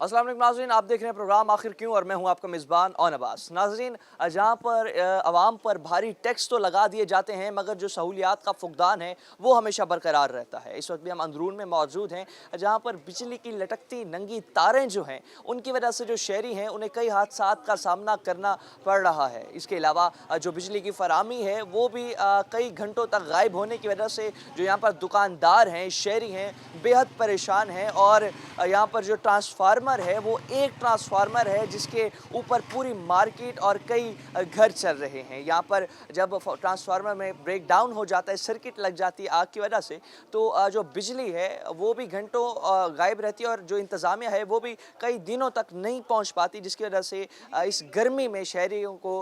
अस्सलाम वालेकुम नाज़रीन, आप देख रहे हैं प्रोग्राम आखिर क्यों और मैं हूं आपका मेज़बान और अब्बास। नाज़रीन, जहां पर आवाम पर भारी टैक्स तो लगा दिए जाते हैं मगर जो सहूलियात का फुकदान है वो हमेशा बरकरार रहता है। इस वक्त भी हम अंदरून में मौजूद हैं जहां पर बिजली की लटकती नंगी तारें जो हैं उनकी वजह से जो शहरी हैं उन्हें कई हादसात का सामना करना पड़ रहा है। इसके अलावा जो बिजली की फराहमी है वो भी कई घंटों तक गायब होने की वजह से जो यहाँ पर दुकानदार हैं, शहरी हैं, बेहद परेशान हैं। और यहाँ पर जो ट्रांसफार्मर है वो एक ट्रांसफार्मर है जिसके ऊपर पूरी मार्केट और कई घर चल रहे हैं। यहाँ पर जब ट्रांसफार्मर में ब्रेक डाउन हो जाता है, सर्किट लग जाती है आग की वजह से, तो जो बिजली है वो भी घंटों गायब रहती है और जो इंतज़ामिया है वो भी कई दिनों तक नहीं पहुँच पाती, जिसकी वजह से इस गर्मी में शहरियों को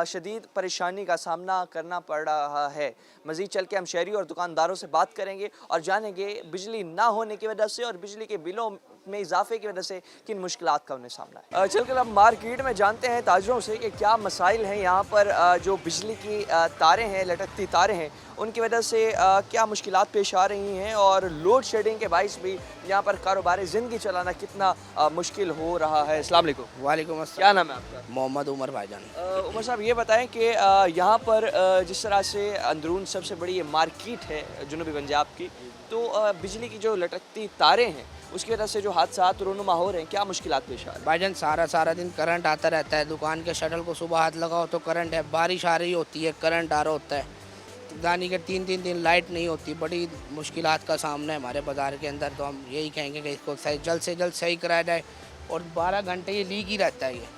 शदीद परेशानी का सामना करना पड़ रहा है। मज़ीद चल के हम शहरी और दुकानदारों से बात करेंगे और जानेंगे बिजली ना होने की वजह से और बिजली के बिलों में इजाफे की वजह से किन मुश्किलात का उन्हें सामना है। चलकर अब मार्केट में जानते हैं ताजरों से कि क्या मसाइल हैं यहाँ पर। जो बिजली की तारें हैं, लटकती तारें हैं, उनकी वजह से क्या मुश्किलात पेश आ रही हैं और लोड शेडिंग के बाइस भी यहाँ पर कारोबारी ज़िंदगी चलाना कितना मुश्किल हो रहा है। अस्सलाम वालेकुम। वालेकुम अस्सलाम। क्या नाम है आपका? मोहम्मद उमर भाईजान। उमर साहब, ये बताएं कि यहाँ पर जिस तरह से अंदरून सबसे बड़ी ये मार्केट है जुनूबी पंजाब की, तो बिजली की जो लटकती तारें हैं उसकी वजह से जो हादसात रोनुमा हो रहे हैं, क्या मुश्किलात पेश आ रही हैं? भाईजान सारा दिन करंट आता रहता है। दुकान के शटल को सुबह हाथ लगाओ तो करंट है, बारिश आ रही होती है करंट आ रहा होता है, यानी कि तीन दिन लाइट नहीं होती। बड़ी मुश्किलात का सामना है हमारे बाज़ार के अंदर। तो हम यही कहेंगे कि इसको जल्द से जल्द सही कराया जाए। और 12 घंटे ये लीक ही रहता है ये।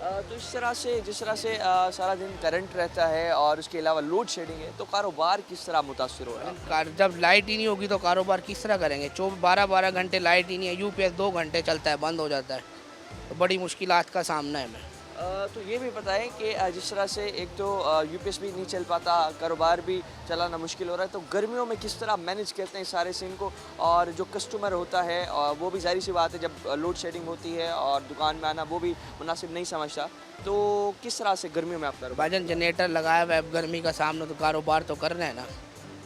तो इस तरह से जिस तरह से सारा दिन करंट रहता है और उसके अलावा लोड शेडिंग है, तो कारोबार किस तरह मुतासर हो रहा है? जब लाइट ही नहीं होगी तो कारोबार किस तरह करेंगे? 12 घंटे लाइट ही नहीं है, यूपीएस 2 घंटे चलता है, बंद हो जाता है। तो बड़ी मुश्किलात का सामना है हमें। तो ये भी बताएं कि जिस तरह से एक तो यूपीएस भी नहीं चल पाता, कारोबार भी चलाना मुश्किल हो रहा है, तो गर्मियों में किस तरह मैनेज करते हैं इस सारे सीन को? और जो कस्टमर होता है वो भी जाहिर सी बात है जब लोड शेडिंग होती है और दुकान में आना वो भी मुनासिब नहीं समझता, तो किस तरह से गर्मियों में आप कारोबार? भाईजान जनरेटर लगाया हुआ है, गर्मी का सामना तो कारोबार तो कर रहे हैं ना।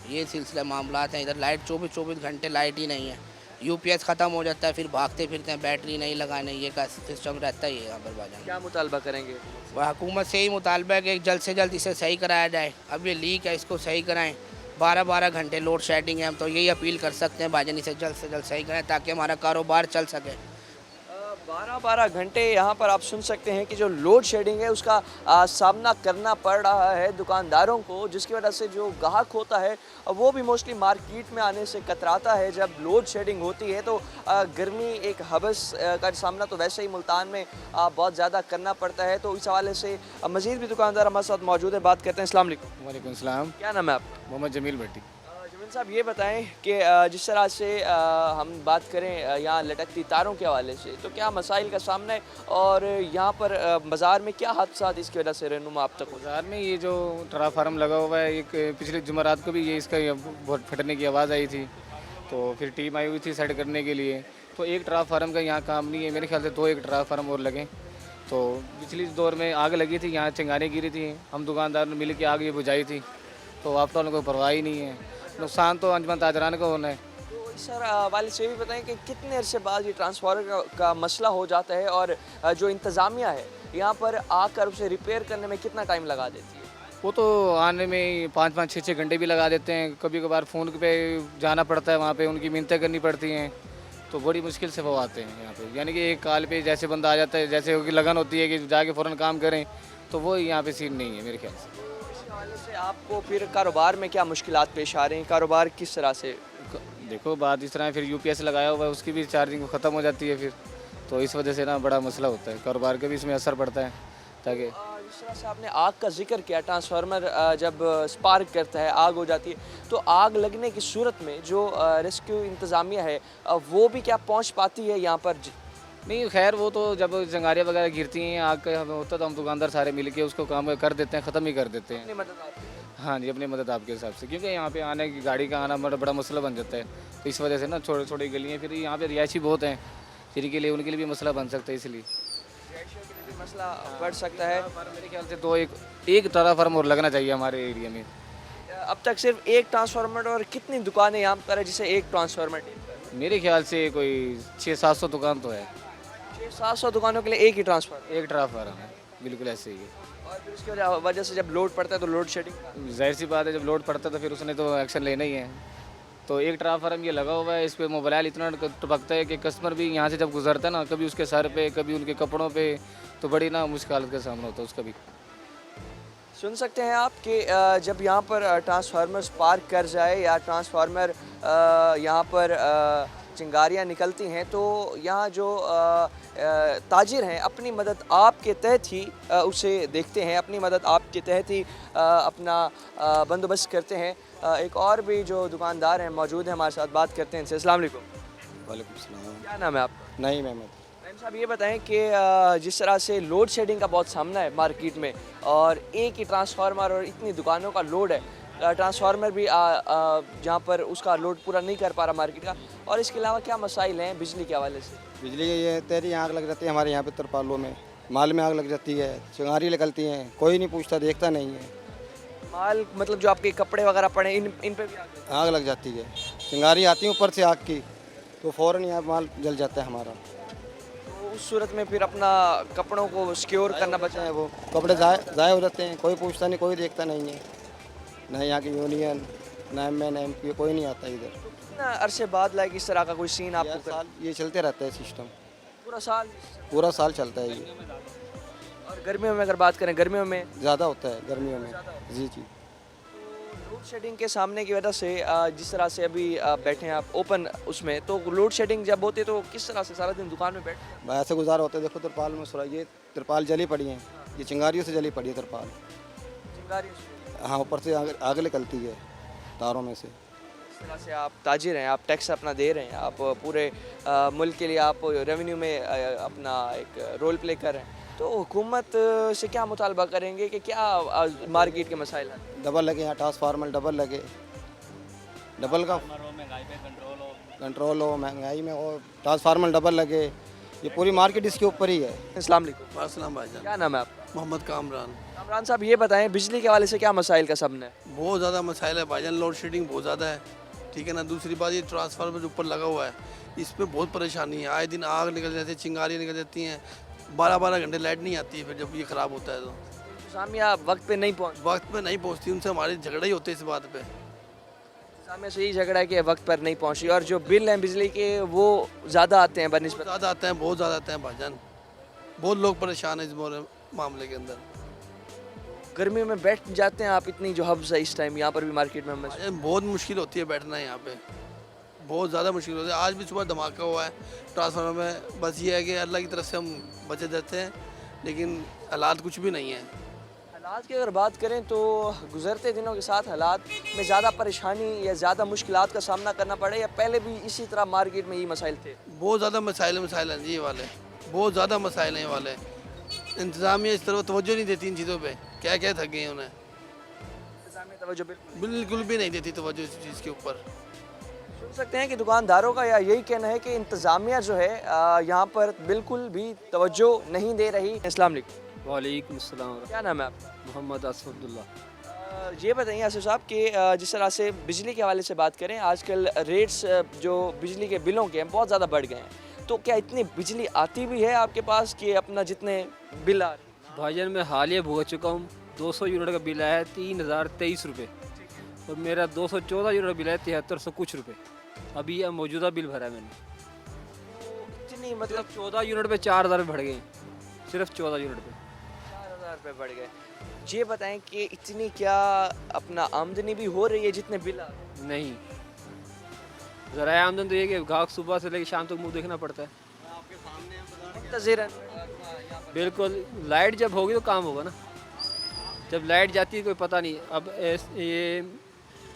ये सिलसिला मामलात हैं। इधर लाइट 24 घंटे लाइट ही नहीं है, यूपीएस ख़त्म हो जाता है, फिर भागते फिरते हैं, बैटरी नहीं लगाने, ये का सिस्टम रहता ही है यहाँ पर भाईजान। क्या मुतालबा करेंगे? वह हुकूमत से ही मुतालबा है कि जल्द से जल्द इसे सही कराया जाए। अब ये लीक है, इसको सही कराएं। 12 घंटे लोड शेडिंग है, हम तो यही अपील कर सकते हैं भाईजान, इसे जल्द से जल्द सही कराएं ताकि हमारा कारोबार चल सके। 12 घंटे यहाँ पर आप सुन सकते हैं कि जो लोड शेडिंग है उसका सामना करना पड़ रहा है दुकानदारों को, जिसकी वजह से जो ग्राहक होता है वो भी मोस्टली मार्केट में आने से कतराता है। जब लोड शेडिंग होती है तो गर्मी एक हबस का सामना तो वैसे ही मुल्तान में बहुत ज़्यादा करना पड़ता है। तो इस हवाले से मज़ीद भी दुकानदार हमारे साथ मौजूद है, बात करते हैं। अस्सलाम वालेकुम। वालेकुम सलाम। क्या नाम है आपका? मोहम्मद जमील भट्टी। जमील साहब, ये बताएं कि जिस तरह से हम बात करें यहाँ लटकती तारों के हवाले से, तो क्या मसाइल का सामना है और यहाँ पर बाज़ार में क्या हादसा इसकी वजह से रहनुमा आप तक हो? बाज़ार में ये जो ट्रांसफार्मर लगा हुआ है, एक पिछले जुमेरात को भी ये इसका बहुत फटने की आवाज़ आई थी, तो फिर टीम आई हुई थी सेट करने के लिए। तो एक ट्रांसफार्मर का यहाँ काम नहीं है, मेरे ख्याल से 2 एक ट्रांसफार्मर और लगे। तो पिछली दौर में आग लगी थी, यहाँ चिंगारी गिरी थी, हम दुकानदार ने मिल के आग ये बुझाई थी। तो आप तो कोई परवाह ही नहीं है, नुकसान तो अंजमन ताजरान को होना है। तो सर वाले से भी बताएं कि कितने अरसे बाद ये ट्रांसफार्मर का मसला हो जाता है और जो इंतज़ामिया है यहाँ पर आकर उसे रिपेयर करने में कितना टाइम लगा देती है? वो तो आने में 5-5, 6-6 घंटे भी लगा देते हैं। कभी कभार फ़ोन पे जाना पड़ता है, वहाँ पे उनकी मिन्नतें करनी पड़ती हैं, तो बड़ी मुश्किल से वो आते हैं यहाँ पे। यानी कि एक कॉल पे जैसे बंदा आ जाता है, जैसे उनकी लगन होती है कि जाके फ़ौरन काम करें, तो वो यहाँ पे सीन नहीं है मेरे ख्याल से। इस हवाले से आपको फिर कारोबार में क्या मुश्किलात पेश आ रही हैं? कारोबार किस तरह से? देखो बात इस तरह है, फिर यूपीएस लगाया हुआ है, उसकी भी चार्जिंग ख़त्म हो जाती है फिर, तो इस वजह से ना बड़ा मसला होता है, कारोबार का भी इसमें असर पड़ता है। ताकि जिस तरह से आपने आग का जिक्र किया, ट्रांसफार्मर जब स्पार्क करता है, आग हो जाती है, तो आग लगने की सूरत में जो रेस्क्यू इंतज़ामिया है वो भी क्या पहुंच पाती है यहाँ पर? नहीं, खैर वो तो जब जंगारियाँ वगैरह गिरती हैं, आग का हमें होता तो हम दुकानदार सारे मिल के उसको काम कर देते हैं, ख़त्म ही कर देते हैं। अपनी मदद आती है। हाँ जी, अपनी मदद आपके हिसाब से, क्योंकि यहाँ पे आने की गाड़ी का आना बड़ा मसला बन जाता है। तो इस वजह से ना छोटी छोटी गलियाँ, फिर यहाँ पे रिहायशी बहुत हैं, जिनके लिए उनके लिए भी मसला बन सकता है, इसलिए मसला बढ़ सकता है। मेरे ख्याल से 2 एक ट्रांसफार्मर और लगना चाहिए हमारे एरिया में। अब तक सिर्फ एक ट्रांसफार्मर और कितनी दुकानें यहाँ पर है जिसे एक ट्रांसफार्मर? मेरे ख्याल से कोई 600-700 दुकान तो है। 700 दुकानों के लिए एक ही ट्रांसफार्मर, एक ट्रांसफार्मर है, बिल्कुल ऐसे ही है। और फिर उसकी वजह से जब लोड पड़ता है तो लोड शेडिंग। जाहिर सी बात है, जब लोड पड़ता है तो फिर उसने तो एक्शन लेना ही है। तो एक ट्रांसफार्मर ये लगा हुआ है, इस पर मोबाइल इतना टपकता है कि कस्टमर भी यहाँ से जब गुजरता है ना, कभी उसके सर पे, कभी उनके कपड़ों पे, तो बड़ी ना मुश्किल हालत का सामना होता है उसका भी। सुन सकते हैं आप कि जब यहाँ पर ट्रांसफार्मर्स पार्क कर जाए या ट्रांसफार्मर यहाँ पर चिंगारियाँ निकलती हैं तो यहाँ जो ताजिर हैं अपनी मदद आपके तहत ही उसे देखते हैं, अपनी मदद आपके तहत ही अपना बंदोबस्त करते हैं। एक और भी जो दुकानदार हैं मौजूद हैं हमारे साथ, बात करते हैं इनसे। अस्सलाम वालेकुम। वालेकुम सलाम। क्या नाम है आपका? नहीं मेहमद। मैम साहब ये बताएं कि जिस तरह से लोड शेडिंग का बहुत सामना है मार्केट में और एक ही ट्रांसफार्मर और इतनी दुकानों का लोड है, ट्रांसफार्मर भी जहाँ पर उसका लोड पूरा नहीं कर पा रहा मार्केट का, और इसके अलावा क्या मसाइल हैं बिजली के हवाले से? बिजली की ये तेरी आग लग जाती है हमारे यहाँ पे तिरपालों में, माल में आग लग जाती है, चिंगारी निकलती हैं, कोई नहीं पूछता देखता नहीं है। माल मतलब जो आपके कपड़े वगैरह पड़े इन पे भी आग लग जाती है, चिंगारी आती है ऊपर से आग की, तो फ़ौरन यहाँ माल जल जाता है हमारा। तो उस सूरत में फिर अपना कपड़ों को सिक्योर करना बचा है वो कपड़े ज़ाय हो जाते हैं, कोई पूछता नहीं, कोई देखता नहीं है, ना यहाँ की यूनियन, ना एम एन MP, कोई नहीं आता इधर। कितना अरसे बाद लाइक इस तरह का कोई सीन आपको साल ये चलते रहता है सिस्टम, पूरा साल चलता है ये। और गर्मियों में अगर बात करें, गर्मियों में ज़्यादा होता है गर्मियों में। जी जी। लोड शेडिंग के सामने की वजह से जिस तरह से अभी बैठे हैं आप ओपन उसमें, तो लोड शेडिंग जब होती है तो किस तरह से सारा दिन दुकान में बैठे हैं? ऐसे गुजारा होता है। देखो तिरपाल में सुरा, ये तिरपाल जली पड़ी हैं, ये चिंगारियों से जली पड़ी है तिरपाल। चिंगारियों से? हाँ, ऊपर से आग निकलती है तारों में से। इस तरह से आप ताजिर हैं, आप टैक्स अपना दे रहे हैं, आप पूरे मुल्क के लिए आप रेवेन्यू में अपना एक रोल प्ले कर रहे हैं, तो हुकूमत से क्या मुतालबा करेंगे कि क्या मार्केट के मसाइल हैं? डबल लगे यहाँ ट्रांसफार्मर, डबल लगे, डबल का कंट्रोल हो, महंगाई में हो, ट्रांसफार्मर डबल लगे, ये पूरी मार्केट इसके ऊपर ही है। अस्सलाम वालेकुम। अस्सलाम भाईजान। क्या नाम है आपका? मोहम्मद कामरान। कामरान साहब ये बताएं बिजली के हवाले से क्या मसाइल का सामना है? बहुत ज़्यादा मसाइल है भाईजान, लोड शेडिंग बहुत ज़्यादा है, ठीक है ना। दूसरी बात ये ट्रांसफार्मर जो ऊपर लगा हुआ है, इसमें बहुत परेशानी है, आए दिन आग निकल जाती है, चिंगारियाँ निकल जाती हैं, 12-12 घंटे लाइट नहीं आती है, फिर जब ये ख़राब होता है तो इंतजामिया वक्त पे नहीं पहुँच, वक्त पे नहीं पहुँचती, उनसे हमारे झगड़े ही होते हैं इस बात पे। इंतजामिया से यही झगड़ा है कि वक्त पर नहीं पहुँची, और जो बिल हैं बिजली के वो ज़्यादा आते हैं बनिस्बत। ज़्यादा आते हैं, बहुत ज़्यादा आते हैं भाईजान, बहुत लोग परेशान हैं इस मामले के अंदर। गर्मियों में बैठ जाते हैं आप, इतनी जो हब्स है इस टाइम यहाँ पर भी मार्केट में भाईजान बहुत मुश्किल होती है बैठना यहाँ पे, बहुत ज़्यादा मुश्किल होती है। आज भी सुबह धमाका हुआ है ट्रांसफार्मर में, बस ये है कि अल्लाह की तरफ से हम बचे जाते हैं, लेकिन हालात कुछ भी नहीं है। हालात की अगर बात करें तो गुजरते दिनों के साथ हालात में ज़्यादा परेशानी या ज़्यादा मुश्किलात का सामना करना पड़े, या पहले भी इसी तरह मार्केट में ये मसाइल थे? बहुत ज़्यादा मसाइल हैं जी ये वाले, बहुत ज़्यादा मसाइल हैं ये वाले। इंतज़ामिया इस तरह तवज्जो नहीं देती इन चीज़ों पे, क्या क्या थक गए हैं उन्हें, इंतजामिया तवज्जो बिल्कुल भी नहीं देती तवज्जो इस चीज़ के ऊपर। सुन सकते हैं कि दुकानदारों का या यही कहना है कि इंतज़ामिया जो है यहाँ पर बिल्कुल भी तवज्जो नहीं दे रही। अस्सलाम वालेकुम। वालेकुम अस्सलाम। क्या नाम है आपका? मोहम्मद असफुल्ला। ये बताइए आसिफ साहब कि जिस तरह से बिजली के हवाले से बात करें, आजकल रेट्स जो बिजली के बिलों के हैं बहुत ज़्यादा बढ़ गए हैं, तो क्या इतनी बिजली आती भी है आपके पास कि अपना जितने बिल आ रहे हैं? भाईजान मैं हालिया भुगत चुका हूँ, 200 यूनिट का बिल आया है 3023 रुपये, और मेरा 214 यूनिट का बिल है 7300 कुछ रुपये। अभी यह मौजूदा बिल भरा है मैंने, तो इतनी मतलब 14 यूनिट पे 4000 बढ़ गए, सिर्फ 14 यूनिट पे 4000 रुपये बढ़ गए। ये बताएं कि इतनी क्या अपना आमदनी भी हो रही है जितने बिल आ रहे हैं? नहीं। ज़रा आमदन तो ये कि गाहक सुबह से लेकर शाम तक मुंह देखना पड़ता है। मुंतज़िरन। बिल्कुल, लाइट जब होगी तो काम होगा ना, जब लाइट जाती है कोई पता नहीं। अब ये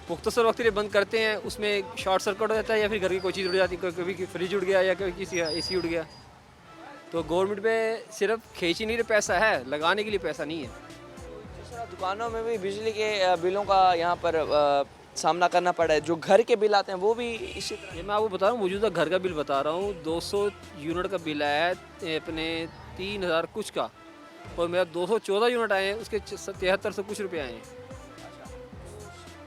मुख्तसर वक्त के लिए बंद करते हैं, उसमें शॉर्ट सर्किट हो जाता है या फिर घर की कोई चीज़ उड़ जाती है, कभी फ्रिज उड़ गया या कभी किसी का AC उड़ गया, तो गवर्नमेंट में सिर्फ खींच ही नहीं रहे, पैसा है, लगाने के लिए पैसा नहीं है। जिस तरह दुकानों में भी बिजली के बिलों का यहाँ पर सामना करना पड़ा है, जो घर के बिल आते हैं वो भी इसी तरह। ये मैं आपको बता रहा हूँ, मौजूदा घर का बिल बता रहा हूँ, 200 यूनिट का बिल आया है अपने 3000 कुछ का, और मेरा 214 यूनिट आए हैं, उसके 7300 कुछ रुपये आए हैं।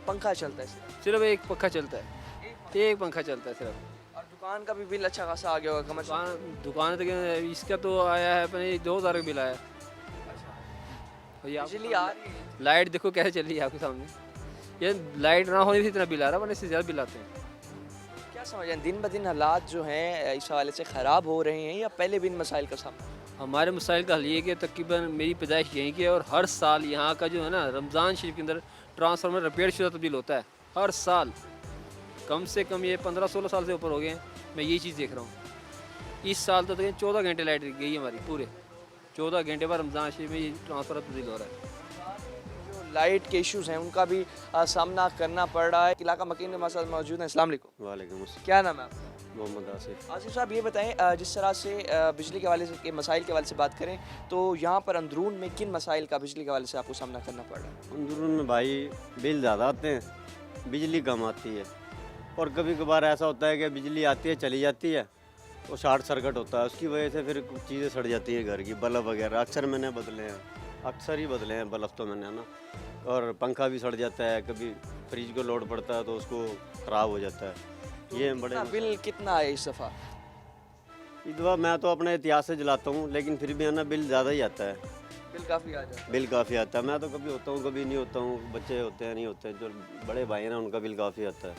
पंखा चलता है सिर्फ। सिर्फ एक पंखा चलता है, एक पंखा चलता है सिर्फ। और दुकान का भी बिल अच्छा खासा आ गया होगा कमर्शियल। दुकान तक इसका तो आया है अपने 2000 का बिल आया है। और ये आपको बिजली आ रही है। लाइट देखो कैसे चल रही है आपके सामने, ये लाइट ना होने से इतना बिल आ रहा है, वरना इससे ज़्यादा बिल आते हैं। क्या समझ रहे हैं दिन ब दिन हालात जो हैं इस हवाले से ख़राब हो रहे हैं या पहले भी इन मसाइल का सामना? हमारे मसाइल का हल ये है कि तकरीबन मेरी पैदाइश यहीं की है और हर साल यहाँ का जो है ना रमज़ान शरीफ के अंदर ट्रांसफार्मर रिपेयर शुदा तब्दील होता है हर साल। कम से कम ये 15-16 साल से ऊपर हो गए हैं, मैं यही चीज़ देख रहा हूँ। इस साल तो तकरीबन 14 घंटे लाइट गई है हमारी, पूरे 14 घंटे बाद रमज़ान शरीफ में ये ट्रांसफार्मर तब्दील हो रहा है। जो लाइट के इश्यूज़ हैं उनका भी सामना करना पड़ रहा है। इलाका मकीन के साथ मौजूद हैं। अस्सलाम वालेकुम। वालेकुम अस्सलाम। क्या नाम है आपका? मोहम्मद आसिफ। आसिफ साहब ये बताएं जिस तरह से बिजली के हवाले से के मसाइल के हवाले से बात करें तो यहाँ पर अंदरून में किन मसाइल का बिजली के हवाले से आपको सामना करना पड़ रहा है? अंदरून में भाई बिल ज़्यादा आते हैं, बिजली कम आती है और कभी कभार ऐसा होता है कि बिजली आती है चली जाती है, वो शॉर्ट सर्किट होता है, उसकी वजह से फिर कुछ चीज़ें सड़ जाती हैं घर की, बल्ब वगैरह अक्सर मैंने बदले हैं, अक्सर ही बदले हैं बल्ब तो मैंने, है ना। और पंखा भी सड़ जाता है, कभी फ्रिज को लोड पड़ता है तो उसको ख़राब हो जाता है। ये बड़े बिल कितना है इस दफ़ा? इस दफ़ा मैं तो अपने इतिहास से जलाता हूँ, लेकिन फिर भी है ना बिल ज़्यादा ही आता है, बिल काफ़ी आ जाता है। बिल काफ़ी आता है। मैं तो कभी होता हूँ कभी नहीं होता हूँ, बच्चे होते हैं नहीं होते, जो बड़े भाई हैं ना उनका बिल काफ़ी आता है,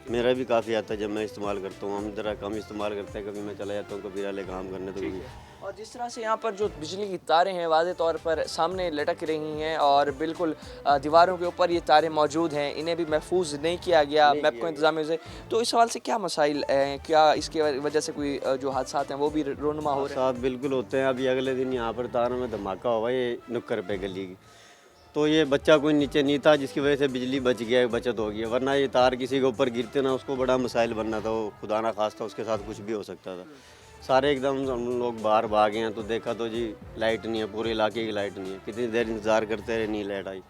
मेरा भी काफ़ी आता है जब मैं इस्तेमाल करता हूँ। हम ज़रा कम इस्तेमाल करते हैं, कभी मैं चला जाता हूँ कभी वाले काम करने तो कभी। और जिस तरह से यहाँ पर जो बिजली की तारें हैं वाज़े तौर पर सामने लटक रही हैं और बिल्कुल दीवारों के ऊपर ये तारें मौजूद हैं, इन्हें भी महफूज नहीं किया गया मैपको इंतजामियों से, तो इस सवाल से क्या मसाइल हैं? क्या इसकी वजह से कोई जो हादसा हैं वो भी रोनुमा हो रहे हैं? साथ बिल्कुल होते हैं। अभी अगले दिन यहाँ पर तारों में धमाका हुआ ये नुक्कर पे गली की, तो ये बच्चा कोई नीचे नहीं था जिसकी वजह से बिजली बच गया, बचत हो गई, वरना ये तार किसी के ऊपर गिरते ना उसको बड़ा मसाइल बनना था, वो खुदा ना खास्ता उसके साथ कुछ भी हो सकता था। सारे एकदम हम लोग बाहर भागे हैं तो देखा तो जी लाइट नहीं है, पूरे इलाके की लाइट नहीं है, कितनी देर इंतज़ार करते रहे, नहीं लाइट आई।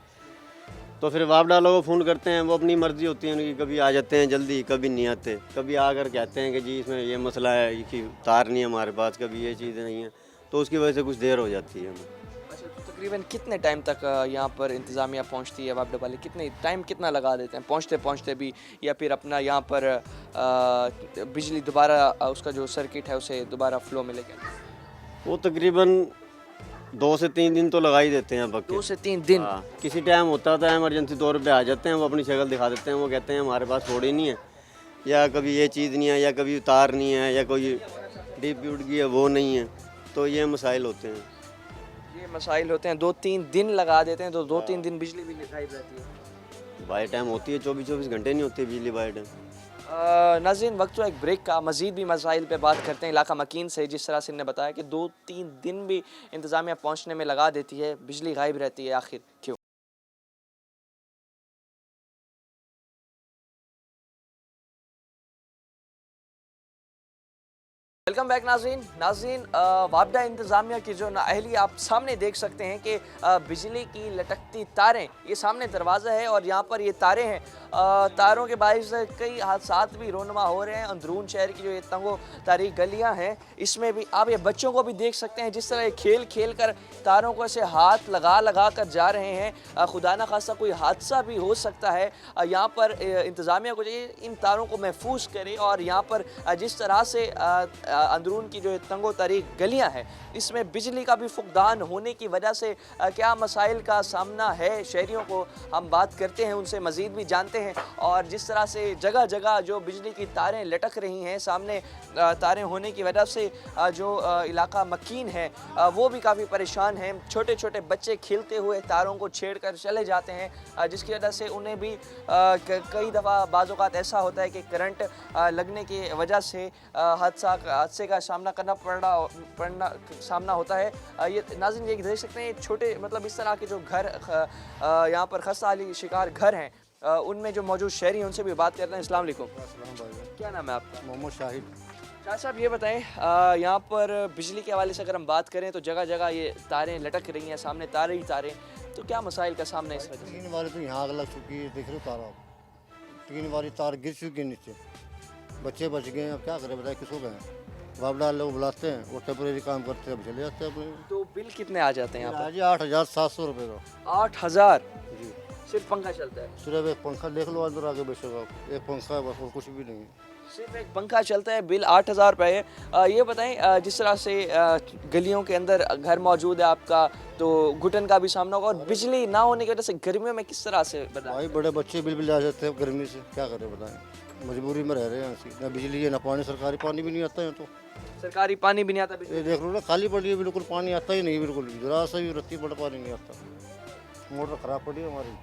तो फिर वापडा वालों को फ़ोन करते हैं, वो अपनी मर्ज़ी होती है उनकी, कभी आ जाते हैं जल्दी, कभी नहीं आते, कभी आकर कहते हैं कि जी इसमें ये मसला है कि तार नहीं है हमारे पास, कभी ये चीज़ें नहीं है, तो उसकी वजह से कुछ देर हो जाती है हमें। अच्छा, तो तकरीबन कितने टाइम तक यहाँ पर इंतज़ामिया पहुँचती है? वापडा वाले कितने टाइम कितना लगा देते हैं पहुँचते पहुँचते भी, या फिर अपना यहाँ पर बिजली दोबारा उसका जो सर्किट है उसे दोबारा फ्लो मिलेगा? वो तकरीबन 2 से 3 दिन तो लगा ही देते हैं पक्के। 2 से 3 दिन? हाँ, किसी टाइम होता था इमरजेंसी तौर पे आ जाते हैं, वो अपनी शक्ल दिखा देते हैं, वो कहते हैं हमारे पास थोड़ी नहीं है, या कभी ये चीज़ नहीं है, या कभी तार नहीं है, या कोई डीप उड़ गई है वो नहीं है, तो ये मसाइल होते हैं। ये मसाइल होते हैं, 2-3 दिन लगा देते हैं, तो 2-3 दिन बिजली भी गायब रहती है। बाई टाइम होती है, 24-24 घंटे नहीं होती बिजली बाई टाइम। नाज़रीन वक्त तो एक ब्रेक का, मज़ीद भी मसाइल पे बात करते हैं इलाका मकीन से। जिस तरह से इन्होंने बताया कि 2-3 दिन भी इंतज़ामिया पहुँचने में लगा देती है, बिजली गायब रहती है, आखिर क्यों? वेलकम बैक नाज़रीन वापडा इंतज़ामिया की जो नाअहली आप सामने देख सकते हैं कि बिजली की लटकती तारें, ये सामने दरवाज़ा है और यहाँ पर ये तारें हैं, तारों के बाइस कई हादसात भी रोनुमा हो रहे हैं। अंदरून शहर की जो ये तंगो तारीख गलियाँ हैं इसमें भी आप ये बच्चों को भी देख सकते हैं जिस तरह ये खेल खेल कर तारों को ऐसे हाथ लगा लगा कर जा रहे हैं। खुदा न खास्ता कोई हादसा भी हो सकता है। यहाँ पर इंतज़ामिया को चाहिए इन तारों को महफूज करे और यहाँ पर जिस तरह से अंदरून की जो तंगो तारीख गलियां हैं इसमें बिजली का भी फुकदान होने की वजह से क्या मसाइल का सामना है शहरियों को, हम बात करते हैं उनसे, मज़ीद भी जानते हैं। और जिस तरह से जगह जगह जो बिजली की तारें लटक रही हैं, सामने तारें होने की वजह से जो इलाका मकीन है वो भी काफ़ी परेशान हैं। छोटे छोटे बच्चे खेलते हुए तारों को छेड़ कर चले जाते हैं जिसकी वजह से उन्हें भी कई दफ़ा बाज़ औक़ात ऐसा होता है कि करंट लगने की वजह से हादसे का सामना करना सामना होता है। ये नाज़रीन ये देख सकते हैं छोटे मतलब इस तरह के जो घर यहाँ पर खस्ता हाली शिकार घर हैं उनमें जो मौजूद शहरी हैं उनसे भी बात करते हैं। अस्सलाम वालेकुम। क्या नाम है आपका? मोहम्मद शाहिद। शाह साहब ये बताएं यहाँ पर बिजली के हवाले से अगर हम बात करें तो जगह जगह ये तारें लटक रही हैं, सामने तारे ही तारें, तो क्या मसाइल का सामना है इस वजह से? 3 बार तो यहाँ आग लग चुकी है, देख रहे हो तारा, 3 बार तार गिर चुकी है नीचे, बच्चे बच गए हैं, अब क्या करें बताए, किसको कहें? वापडा लोग बुलाते हैं, वो टेम्परेरी काम करते हैं, अब चले जाते हैं अपने। तो बिल कितने आ जाते हैं यहाँ आज 8,700 रुपये का। पर? 8,000 जी, सिर्फ पंखा चलता है? सिर्फ एक पंखा देख लो अंदर आके बेचो आप, एक पंखा है बस, और कुछ भी नहीं है। सिर्फ एक पंखा चलता है, बिल 8,000 रुपये है। ये बताएं जिस तरह से गलियों के अंदर घर मौजूद है आपका, तो घुटन का भी सामना होगा, और बिजली ना होने की वजह से गर्मियों में किस तरह से बताएं? भाई बड़े बच्चे बिल आ जाते हैं गर्मी से, क्या करें बताएं, मजबूरी में रह रहे हैं ऐसी, ना बिजली है ना पानी, सरकारी पानी भी नहीं आता है तो सरकारी पानी भी नहीं आता बिजली। ये देख लो ना, खाली पड़ी है बिल्कुल, पानी आता ही नहीं बिल्कुल भी, जरा सा भी रत्ती बड़ा पानी नहीं आता। मोटर ख़राब पड़ी है हमारी,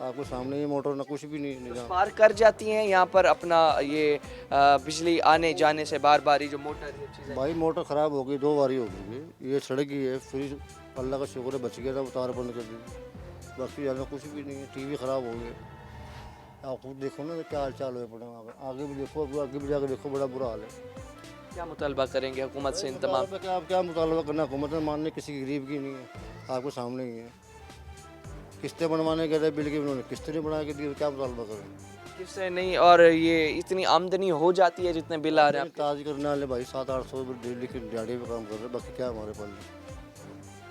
आपको सामने ये मोटर ना कुछ भी नहीं निजाम। पार कर जाती हैं यहाँ पर अपना ये बिजली आने जाने से बार बार, ये जो मोटर ये चीज़ें। भाई मोटर ख़राब हो गई, 2 बारी हो गई, ये सड़क ही है, फिर अल्लाह का शुक्र है बच गया था, उतार बंद कर दी, बाकी ज़्यादा कुछ भी नहीं है। टीवी ख़राब हो गया, आप खुद देखो ना क्या हाल चाल हुए पड़े, आगे भी देखो, आगे भी जाकर देखो, बड़ा बुरा हाल है। क्या मुतालबा करेंगे हुकूमत से इन तमाम? क्या मुतालबा करना, हुकूमत ने मानने किसी गरीब की नहीं है, आपको सामने ही है। किस्तें बनवाने गए थे बिल की, उन्होंने किस्तें नहीं बना के दी, क्या मुतालबा करें? किससे नहीं, और ये इतनी आमदनी हो जाती है जितने बिल आ रहे हैं ताज करने वाले भाई 700-800 डेली की दिहाड़ी पे काम कर रहे हैं, बाकी क्या हमारे पास।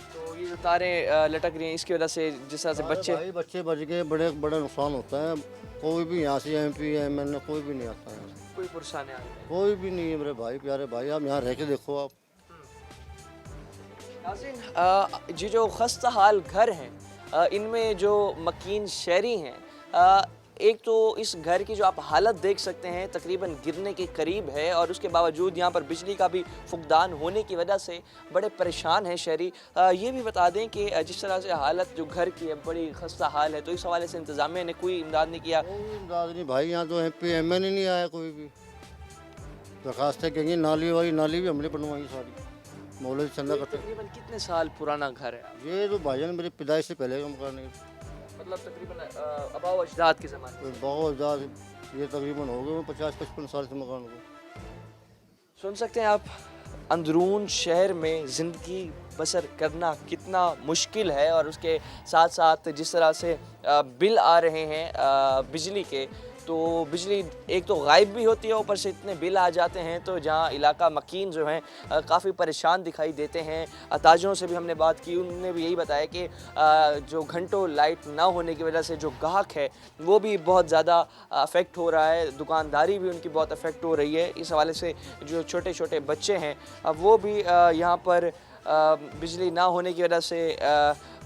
तो ये जो तारें लटक रही हैं इसकी वजह से जिस तरह से भाई बच्चे बच गए, बड़े बड़ा नुकसान होता है। कोई भी यहाँ से MP MLA कोई भी नहीं आता है, कोई परेशानी आ रही है। कोई भी नहीं है मेरे भाई, प्यारे भाई, आप यहाँ रह के देखो आप। नाज़रीन, ये जो खस्ता हाल घर हैं, इनमें जो मकीन शहरी हैं, एक तो इस घर की जो आप हालत देख सकते हैं तकरीबन गिरने के करीब है, और उसके बावजूद यहाँ पर बिजली का भी फुकदान होने की वजह से बड़े परेशान हैं शहरी। ये भी बता दें कि जिस तरह से हालत जो घर की है बड़ी खस्ता हाल है, तो इस हवाले से इंतज़ामिया ने कोई इमदाद नहीं किया? कोई इमदाद नहीं भाई, यहाँ तो MP MLA नहीं आया कोई भी। दरखास्तें कहेंगे, नाली भी हमने बनवाई सारी, मौलवी चंदा करते। तकरीबन कितने साल पुराना घर है? ये तो भाईजान मेरी पैदाइश से पहले का मकान है, मतलब तकरीबन अबाव अजदाद के ज़माने। बहुत ज़्यादा, ये तकरीबन हो गए 50-55 साल से मकान को। सुन सकते हैं आप, अंदरून शहर में ज़िंदगी बसर करना कितना मुश्किल है, और उसके साथ साथ जिस तरह से बिल आ रहे हैं बिजली के, तो बिजली एक तो गायब भी होती है, ऊपर से इतने बिल आ जाते हैं, तो जहाँ इलाका मकीन जो हैं काफ़ी परेशान दिखाई देते हैं। ताजरों से भी हमने बात की, उन्होंने भी यही बताया कि जो घंटों लाइट ना होने की वजह से जो गाहक है वो भी बहुत ज़्यादा अफेक्ट हो रहा है, दुकानदारी भी उनकी बहुत अफेक्ट हो रही है। इस हवाले से जो छोटे छोटे बच्चे हैं वो भी यहाँ पर बिजली ना होने की वजह से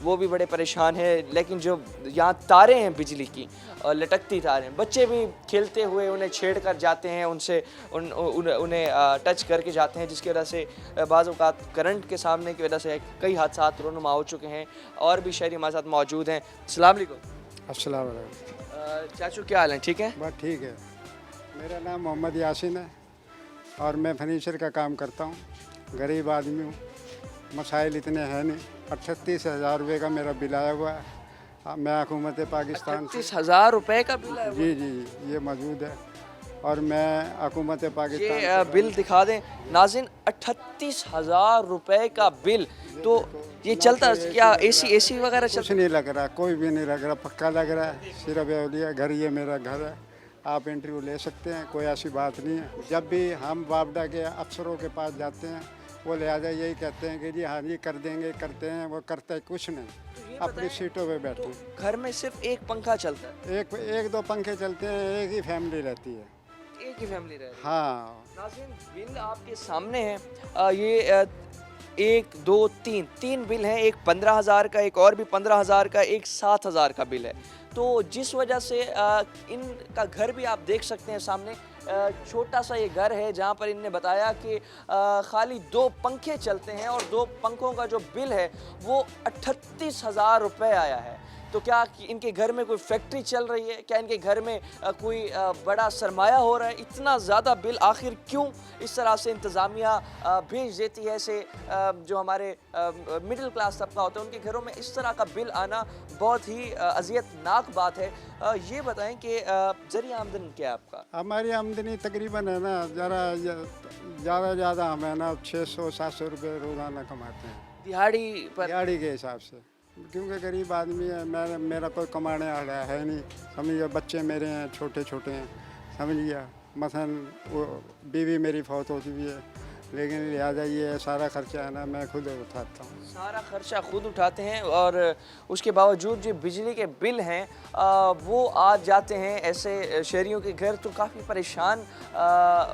वो भी बड़े परेशान हैं। लेकिन जो यहाँ तारें हैं बिजली की, लटकती तारें, बच्चे भी खेलते हुए उन्हें छेड़ कर जाते हैं, उनसे उन्हें टच करके जाते हैं, जिसकी वजह से बाज़ औक़ात करंट के सामने की वजह से कई हादसात रोनुमा हो चुके हैं। और भी शहरी हमारे साथ मौजूद हैं। अस्सलाम वालेकुम। अस्सलाम वालेकुम। चाचू क्या हाल है? ठीक है, बस ठीक है। मेरा नाम मोहम्मद यासिन है और मैं फर्नीचर का काम करता हूँ, गरीब आदमी हूँ, मसाइल इतने हैं नहीं। 38,000 रुपये का मेरा बिल आया हुआ है। मैं हुकूमत पाकिस्तान से 38,000 रुपये का बिल है? जी जी, ये मौजूद है, और मैं हुकूमत पाकिस्तान ये बिल दिखा दें नाज़रीन, 38,000 रुपये का बिल। तो ये चलता क्या AC वगैरह कुछ चलता? नहीं लग रहा, कोई भी नहीं लग रहा, पक्का लग रहा है। सिर्फ ये घर, ये मेरा घर है, आप इंटरव्यू ले सकते हैं, कोई ऐसी बात नहीं है। जब भी हम बाबडा के अफसरों के पास जाते हैं, वो लिहाजा यही कहते हैं कि जी हाँ ये कर देंगे, करते हैं, वो करते कुछ नहीं, अपनी सीटों पे बैठे। तो घर में सिर्फ एक पंखा चलता है? एक दो पंखे चलते हैं, एक ही फैमिली रहती है। एक ही फैमिली रह रही है? हाँ। नाज़रीन, बिल आपके सामने है, ये 1 2 3 बिल हैं। एक 15,000 का, एक और भी 15,000 का, एक 7,000 का बिल है। तो जिस वजह से इनका घर भी आप देख सकते हैं सामने, छोटा सा ये घर है जहाँ पर इनने बताया कि खाली 2 पंखे चलते हैं, और 2 पंखों का जो बिल है वो 38,000 रुपये आया है। तो क्या इनके घर में कोई फैक्ट्री चल रही है? क्या इनके घर में कोई बड़ा सरमाया हो रहा है? इतना ज़्यादा बिल आखिर क्यों इस तरह से इंतज़ामिया भेज देती है? से जो हमारे मिडिल क्लास तबका होता है उनके घरों में इस तरह का बिल आना बहुत ही अज़ियतनाक बात है। ये बताएं कि ज़रिया आमदनी क्या है आपका? हमारी आमदनी तकरीबन है ना, ज़्यादा हम है ना 600-700 रुपये रोज़ाना कमाते हैं, दिहाड़ी पर? दिहाड़ी के हिसाब से, क्योंकि गरीब आदमी है। मेरा कोई कमाने वाला है नहीं, समझिए। बच्चे मेरे हैं, छोटे छोटे हैं, समझिए। मसलन वो बीवी मेरी फौत हो चुकी है, लेकिन लिहाजा ये सारा खर्चा है ना मैं खुद उठाता हूँ। सारा खर्चा खुद उठाते हैं और उसके बावजूद जो बिजली के बिल हैं वो आ जाते हैं ऐसे शहरियों के घर, तो काफ़ी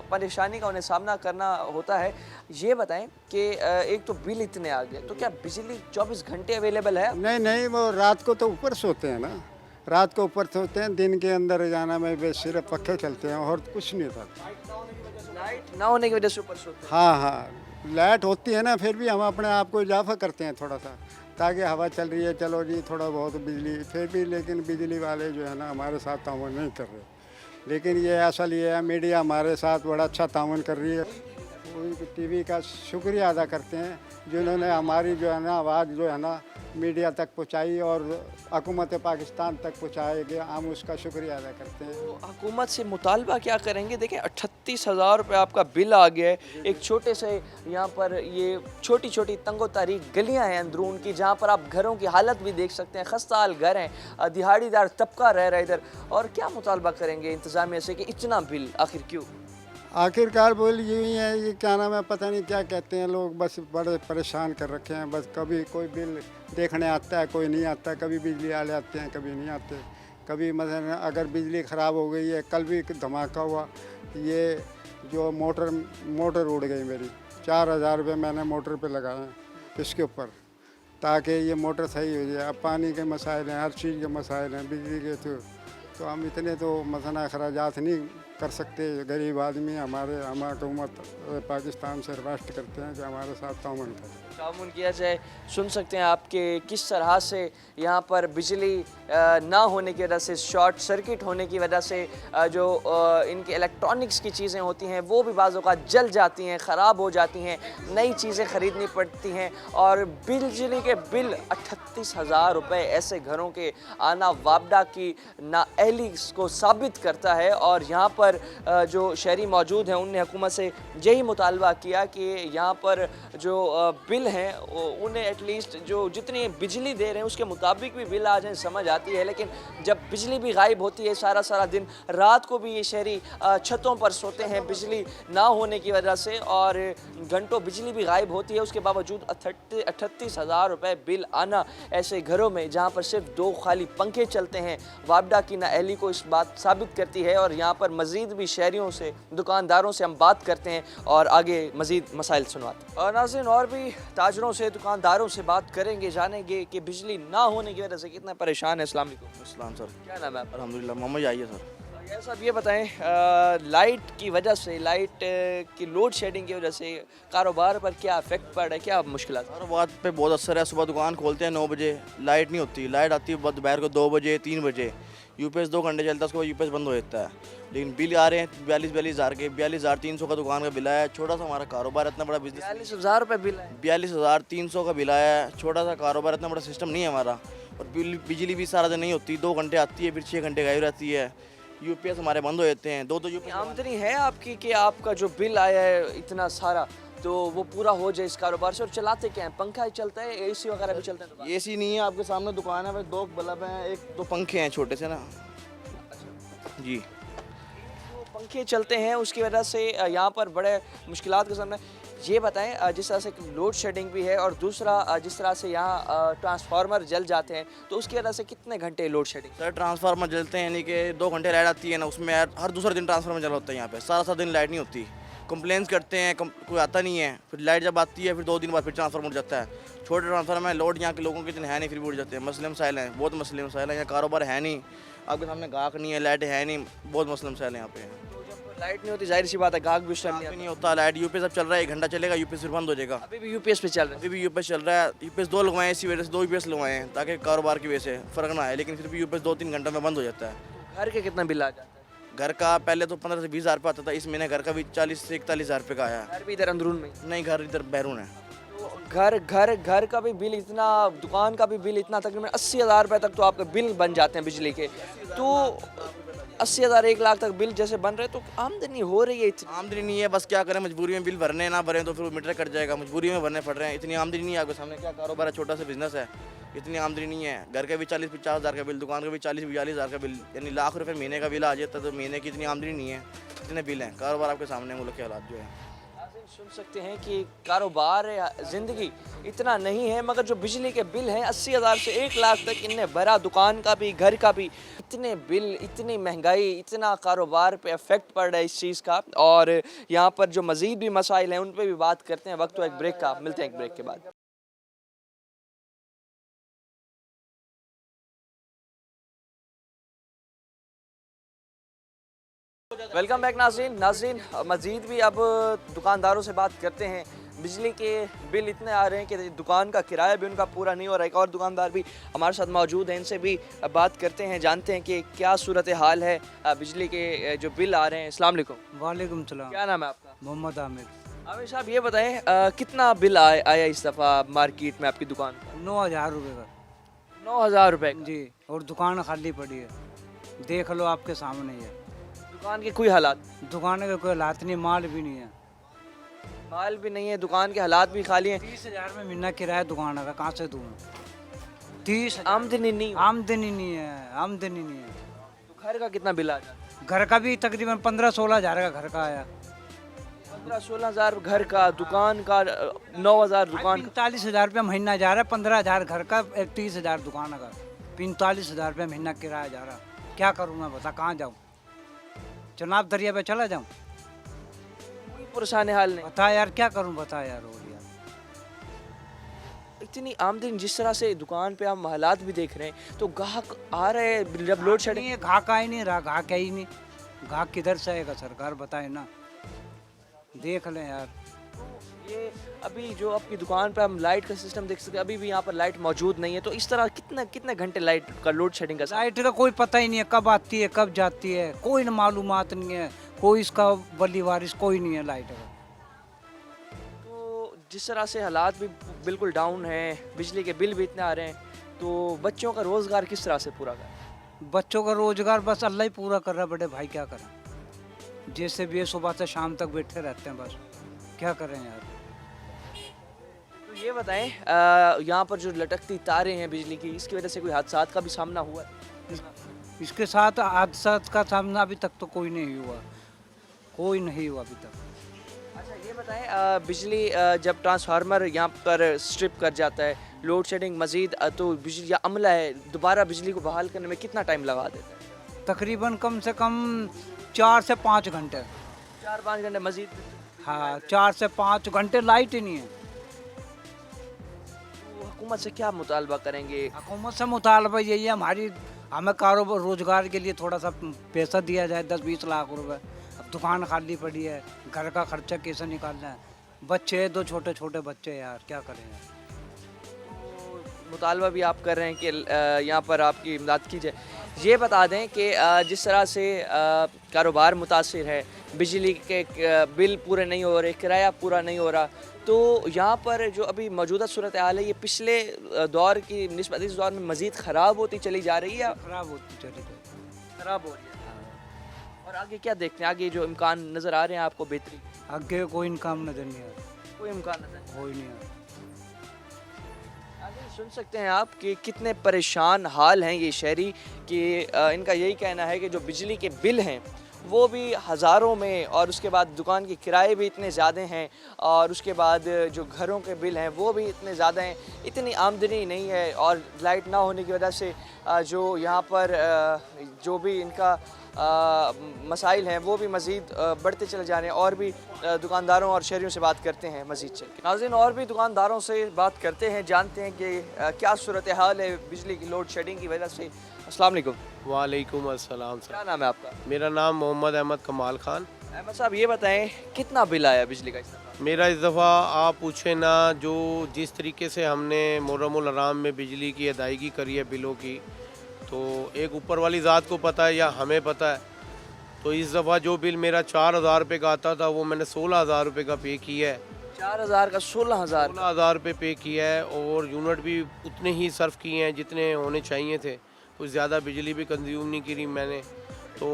परेशानी का उन्हें सामना करना होता है। ये बताएं कि एक तो बिल इतने आ गए, तो क्या बिजली 24 घंटे अवेलेबल है? नहीं नहीं, वो रात को तो ऊपर सोते हैं ना, रात को ऊपर सोते हैं, दिन के अंदर जाना में बस सिर्फ पक्के चलते हैं और कुछ नहीं होता। लाइट ना होने की वजह से ऊपर सोते हैं? हाँ हाँ, लाइट होती है ना, फिर भी हम अपने आप को इजाफा करते हैं थोड़ा सा, ताकि हवा चल रही है, चलो जी थोड़ा बहुत बिजली, फिर भी लेकिन बिजली वाले जो है ना हमारे साथ ताउन नहीं कर रहे। लेकिन ये असल ये है, मीडिया हमारे साथ बड़ा अच्छा ताउन कर रही है। टीवी का शुक्रिया अदा करते हैं जिन्होंने हमारी जो है ना आवाज़ जो है ना मीडिया तक पहुंचाई और हुकूमत पाकिस्तान तक पहुंचाए गए, हम उसका शुक्रिया अदा करते हैं। तो हुकूमत से मुतालबा क्या करेंगे? देखें 38,000 रुपये आपका बिल आ गया है, एक छोटे से यहाँ पर ये छोटी छोटी तंगो तारीख गलियाँ हैं अंदरून की, जहाँ पर आप घरों की हालत भी देख सकते हैं, खस्ता हाल घर हैं, दिहाड़ीदार तबका रह रहा है इधर, और क्या मुतालबा करेंगे इंतज़ामिया से कि इतना बिल आखिर क्यों? आखिरकार बोल यही है, ये क्या नाम है, पता नहीं क्या कहते हैं लोग, बस बड़े परेशान कर रखे हैं। बस कभी कोई बिल देखने आता है, कोई नहीं आता, कभी बिजली वाले आते हैं, कभी नहीं आते। कभी मतलब अगर बिजली ख़राब हो गई है, कल भी धमाका हुआ, ये जो मोटर उड़ गई मेरी, 4,000 रुपये मैंने मोटर पे लगाए हैं इसके ऊपर, ताकि ये मोटर सही हो जाए। अब पानी के मसाइल हैं, हर चीज़ के मसाइल हैं बिजली के, तो हम इतने तो मसला अखराजात नहीं कर सकते। गरीब आदमी हमारे, हम हुकूमत पाकिस्तान से रिक्वेस्ट करते हैं कि हमारे साथ ताउन किया जाए। सुन सकते हैं आपके किस तरह से यहाँ पर बिजली ना होने की वजह से, शॉर्ट सर्किट होने की वजह से जो इनके इलेक्ट्रॉनिक्स की चीज़ें होती हैं वो भी बाज़ औक़ात जल जाती हैं, ख़राब हो जाती हैं, नई चीज़ें ख़रीदनी पड़ती हैं, और बिजली के बिल 38,000 रुपये ऐसे घरों के आना वापडा की नाअहली को साबित करता है। और यहाँ पर जो शहरी मौजूद हैं उनने हुकूमत से यही मुतालबा किया कि यहाँ पर जो बिल हैं उन्हें एटलीस्ट जो जितनी बिजली दे रहे हैं उसके मुताबिक भी बिल आ जाए, समझ आती है। लेकिन जब बिजली भी गायब होती है सारा दिन, रात को भी ये शहरी छतों पर सोते हैं बिजली ना होने की वजह से, और घंटों बिजली भी गायब होती है, उसके बावजूद 38,000 रुपये बिल आना ऐसे घरों में जहाँ पर सिर्फ 2 खाली पंखे चलते हैं, वापडा की नाअहली को इस बात साबित करती है। और यहाँ पर मज़ीद भी शहरियों से, दुकानदारों से हम बात करते हैं और आगे मज़ीद मसाइल सुनवाते हैं। और नाज़रीन, और भी ताजरों से, दुकानदारों से बात करेंगे, जानेंगे कि बिजली ना होने की वजह से कितना परेशान है। अस्सलाम वालेकुम। इस्लाम सर, क्या नाम है आपका? अल्हम्दुलिल्लाह मोहम्मद आइए सर। यार साहब ये बताएं, लाइट की वजह से, लाइट की लोड शेडिंग की वजह से कारोबार पर क्या इफेक्ट पड़ रहा है, क्या मुश्किल? कारोबार पे बहुत असर है। सुबह दुकान खोलते हैं 9 बजे, लाइट नहीं होती, लाइट आती है दोपहर को 2 बजे 3 बजे, यूपीएस 2 घंटे चलता है, उसके बाद यूपीएस बंद हो जाता है। लेकिन बिल आ रहे हैं 42 हज़ार के, 42,300 का दुकान का बिल आया है। छोटा सा हमारा कारोबार, इतना बड़ा बिजनेस, 42,000 रुपये बिल है, 42,300 का बिल आया है। छोटा सा कारोबार, इतना बड़ा सिस्टम नहीं है हमारा। और बिजली भी सारा दिन नहीं होती, 2 घंटे आती है, फिर 6 घंटे गायब रहती है। यूपीएस हमारे बंद हो जाते हैं। 2 यूपीएस। आमदनी है आपकी कि आपका जो बिल आया है इतना सारा, तो वो पूरा हो जाए इस कारोबार से? और चलाते क्या है? पंखा ही चलता है, एसी वगैरह भी चलता है? एसी नहीं है, आपके सामने दुकान है, 2 बल्ब हैं, 1-2 पंखे हैं छोटे से ना जी। पंखे चलते हैं, उसकी वजह से यहाँ पर बड़े मुश्किलात का सामना। ये बताएं, जिस तरह से लोड शेडिंग भी है और दूसरा जिस तरह से यहाँ ट्रांसफार्मर जल जाते हैं, तो उसकी वजह से कितने घंटे लोड शेडिंग? सर ट्रांसफार्मर जलते हैं, यानी कि 2 घंटे लाइट आती है ना, उसमें हर दूसरे दिन ट्रांसफार्मर जल होता है। यहाँ पे सारा दिन लाइट नहीं होती, कंप्लेंट्स करते हैं, कोई आता नहीं है, फिर लाइट जब आती है फिर 2 दिन बाद फिर ट्रांसफार्मर उड़ जाता है। छोटे ट्रांसफार्मर में लोड यहाँ के लोगों के इतने है नहीं, फिर भी उड़ जाते हैं। मसले मसाइल हैं, बहुत मसले मसाइल हैं। यहाँ कारोबार है नहीं, आपके सामने गाहक नहीं है, लाइट है नहीं, बहुत मसले मसाइल हैं यहाँ पे। लाइट नहीं होती, जाहिर सी बात है, गाहक भी उस टाइम नहीं होता। लाइट यूपीएस अब चल रहा है, 1 घंटा चलेगा, यूपीएस फिर बंद हो जाएगा। अभी भी यूपीएस पे चल रहा है? अभी भी यूपीएस चल रहा है। यूपीएस 2 लगवाएं, इसी वजह से 2 यूपीएस लगवाए हैं, ताकि कारोबार की वजह से फ़र्क ना आए। लेकिन फिर भी यूपीएस 2-3 घंटे में बंद हो जाता है। घर के कितना बिल आ जाता है? घर का पहले तो 15 से 20 हज़ार रुपये आता था, इस महीने घर का भी 40 से 41 हज़ार रुपये का आया है। घर भी इधर अंदरून में? नहीं, घर इधर बैरून है। घर का भी बिल इतना, दुकान का भी बिल इतना, तकरीबन 80,000 रुपये तक तो आपके बिल बन जाते हैं बिजली के। तो 80,000 1 लाख तक बिल जैसे बन रहे, तो आमदनी हो रही है? इतनी आमदनी नहीं है, बस क्या करें, मजबूरी में बिल भरने ना भरें तो फिर मीटर कट जाएगा, मजबूरी में भरने पड़ रहे हैं। इतनी आमदनी नहीं है, आपके सामने क्या कारोबार है, छोटा सा बिजनेस है, इतनी आमदनी नहीं है। घर का भी 40-50 हज़ार का बिल, दुकान का भी 40-42 हज़ार का बिल, यानी लाख रुपये महीने का बिल आ जाता है। तो महीने की इतनी आमदनी नहीं है, इतने बिल हैं। कारोबार आपके सामने, मुल्क के हालात जो है। सुन सकते हैं कि कारोबार या ज़िंदगी इतना नहीं है, मगर जो बिजली के बिल हैं 80,000 से 1 लाख तक इनने भरा, दुकान का भी घर का भी। इतने बिल, इतनी महंगाई, इतना कारोबार पे इफेक्ट पड़ रहा है इस चीज़ का। और यहाँ पर जो मज़ीद भी मसाइल हैं उन पे भी बात करते हैं। वक्त तो एक ब्रेक का, मिलते हैं एक ब्रेक के बाद। वेलकम बैक नाज़रीन, मज़ीद भी अब दुकानदारों से बात करते हैं। बिजली के बिल इतने आ रहे हैं कि दुकान का किराया भी उनका पूरा नहीं हो रहा है। एक और दुकानदार भी हमारे साथ मौजूद हैं, इनसे भी बात करते हैं, जानते हैं कि क्या सूरत हाल है बिजली के जो बिल आ रहे हैं। अस्सलाम वालेकुम। वालेकुम सलाम। क्या नाम है आपका? मोहम्मद आमिर। आमिर साहब ये बताएं कितना बिल आया इस दफ़ा मार्केट में आपकी दुकान का? 9,000 रुपये का। 9,000 रुपये जी, और दुकान खाली पड़ी है, देख लो आपके सामने ही है। दुकान के कोई हालात? दुकान के कोई हालात नहीं, माल भी नहीं है। माल भी नहीं है, दुकान के हालात भी खाली हैं। 30,000 में महीना किराया दुकान का, कहाँ से दूँ? 30 आमदनी नहीं, आमदनी नहीं है, आमदनी नहीं है। तो घर का कितना बिल आ जाता है? घर का भी तकरीबन 15-16 हज़ार का घर का आया। 15-16 हज़ार घर का, दुकान का 9,000 दुकान का। 45,000 रुपये महीना जा रहा है, 15,000 घर का, 30,000 दुकान का, 45,000 रुपये महीना किराया जा रहा। क्या करूँ मैं, बता कहाँ जाऊँ? चुनाव दरिया पे चला जाऊँ? कोई परेशान हाल नहीं। बता यार, क्या करूँ, बता यार। और यार इतनी आमदनी, जिस तरह से दुकान पे हम हालात भी देख रहे हैं, तो ग्राहक आ रहे हैं जब लोड शेडिंग। घाक आ ही नहीं रहा, घाक है ही नहीं। घाक किधर से आएगा, सरकार बताए ना, देख लें यार। ये अभी जो आपकी दुकान पे हम लाइट का सिस्टम देख सकते हैं, अभी भी यहाँ पर लाइट मौजूद नहीं है। तो इस तरह कितने कितने घंटे लाइट का लोड शेडिंग का? लाइट का कोई पता ही नहीं है, कब आती है कब जाती है, कोई न मालूमात नहीं है, कोई इसका वली वारिस कोई नहीं है लाइट का। तो जिस तरह से हालात भी बिल्कुल डाउन है, बिजली के बिल भी इतने आ रहे हैं, तो बच्चों का रोज़गार किस तरह से पूरा करें? बच्चों का रोजगार बस अल्लाह ही पूरा कर रहा है, बड़े भाई क्या करें। जैसे भी सुबह से शाम तक बैठे रहते हैं, बस क्या करें यार। तो ये बताएं यहाँ पर जो लटकती तारें हैं बिजली की, इसकी वजह से कोई हादसात का भी सामना हुआ है? इसके साथ हादसा का सामना अभी तक तो कोई नहीं हुआ, कोई नहीं हुआ अभी तक। अच्छा ये बताएं बिजली जब ट्रांसफार्मर यहाँ पर स्ट्रिप कर जाता है, लोड शेडिंग मज़ीद, तो बिजली या अमला है दोबारा बिजली को बहाल करने में कितना टाइम लगा देता है? तकरीबन कम से कम 4 से 5 घंटे। 4-5 घंटे मज़ीद? हाँ, 4 से 5 घंटे लाइट ही नहीं है। तो हुकूमत से क्या मुतालबा करेंगे? हुकूमत से मुतालबा यही है, हमें कारोबार रोजगार के लिए थोड़ा सा पैसा दिया जाए, 10-20 लाख रुपए। अब दुकान खाली पड़ी है, घर का खर्चा कैसे निकालना है, बच्चे 2 छोटे छोटे बच्चे, यार क्या करें यार। तो मुतालबा भी आप कर रहे हैं कि यहाँ पर आपकी इमदाद की जाए। ये बता दें कि जिस तरह से कारोबार मुतासिर है, बिजली के बिल पूरे नहीं हो रहे, किराया पूरा नहीं हो रहा, तो यहाँ पर जो अभी मौजूदा सूरत हाल है, ये पिछले दौर की निस्बत इस दौर में मज़ीद ख़राब होती चली जा रही है? ख़राब होती चली गई, ख़राब हो रही है। और आगे क्या देखते हैं, आगे जो इम्कान नज़र आ रहे हैं आपको बेहतरी? आगे कोई इनकाम नज़र नहीं आ रहा, कोई इम्कान नज़र कोई नहीं आ रहा। सुन सकते हैं आप कि कितने परेशान हाल हैं ये शहरी, कि इनका यही कहना है कि जो बिजली के बिल हैं वो भी हज़ारों में, और उसके बाद दुकान के किराए भी इतने ज़्यादा हैं, और उसके बाद जो घरों के बिल हैं वो भी इतने ज़्यादा हैं, इतनी आमदनी नहीं है, और लाइट ना होने की वजह से जो यहाँ पर जो भी इनका मसाइल हैं वो भी मज़ीद बढ़ते चले जा रहे हैं। और भी दुकानदारों और शहरियों से बात करते हैं मज़ीद चल के। नाज़रीन, और भी दुकानदारों से बात करते हैं, जानते हैं कि क्या सूरत हाल है बिजली की लोड शेडिंग की वजह से। अस्सलाम वालेकुम। वालेकुम अस्सलाम सर। क्या नाम है आपका? मेरा नाम मोहम्मद अहमद कमाल खान। अहमद साहब ये बताएं कितना बिल आया बिजली का इस दफ़ा? मेरा इस दफ़ा आप पूछे ना, जो जिस तरीके से हमने मुहर्रमुल हराम में बिजली की अदायगी करी है बिलों की, तो एक ऊपर वाली ज़ात को पता है या हमें पता है। तो इस दफ़ा जो बिल मेरा 4,000 रुपये का आता था वो मैंने 16,000 रुपये का पे किया है। 4,000 का 16,000 रुपये पे किया है, और यूनिट भी उतने ही सर्व किए हैं जितने होने चाहिए थे, कुछ ज़्यादा बिजली भी कंज्यूम नहीं करी मैंने। तो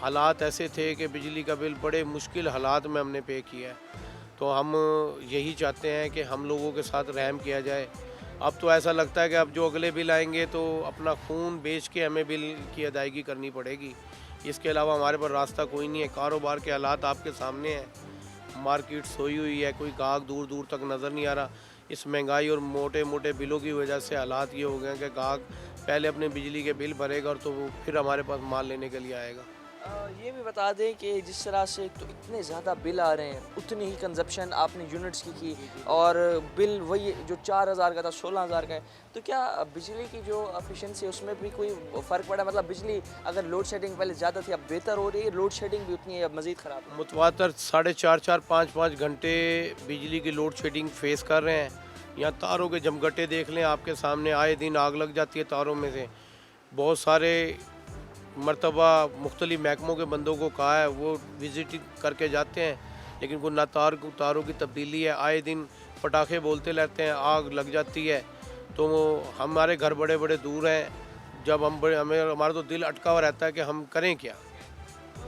हालात ऐसे थे कि बिजली का बिल बड़े मुश्किल हालात में हमने पे किया है। तो हम यही चाहते हैं कि हम लोगों के साथ रहम किया जाए। अब तो ऐसा लगता है कि अब जो अगले बिल आएंगे तो अपना खून बेच के हमें बिल की अदायगी करनी पड़ेगी, इसके अलावा हमारे पर रास्ता कोई नहीं है। कारोबार के हालात आपके सामने हैं, मार्केट सोई हुई है, कोई गाहक दूर दूर तक नज़र नहीं आ रहा। इस महंगाई और मोटे मोटे बिलों की वजह से हालात ये हो गए हैं कि गाहक पहले अपने बिजली के बिल भरेगा और तो वो फिर हमारे पास माल लेने के लिए आएगा। ये भी बता दें कि जिस तरह से तो इतने ज़्यादा बिल आ रहे हैं, उतनी ही कंजप्शन आपने यूनिट्स की और बिल वही जो 4000 का था 16000 का है, तो क्या बिजली की जो एफिशिएंसी है उसमें भी कोई फ़र्क पड़ा? मतलब बिजली अगर लोड शेडिंग पहले ज़्यादा थी अब बेहतर हो रही है, लोड शेडिंग भी उतनी है अब मज़ीद ख़राब है? मुतवातर 4.5 5 घंटे बिजली की लोड शेडिंग फेस कर रहे हैं। यहाँ तारों के जमघटे देख लें, आपके सामने आए दिन आग लग जाती है तारों में से। बहुत सारे मरतबा मुख्तलिफ महकमों के बंदों को कहा है, वो विज़िट करके जाते हैं, लेकिन कोई ना तारों की तब्दीली है। आए दिन पटाखे बोलते रहते हैं, आग लग जाती है। तो हमारे घर बड़े बड़े दूर हैं, जब हमारा तो दिल अटका हुआ रहता है कि हम करें क्या।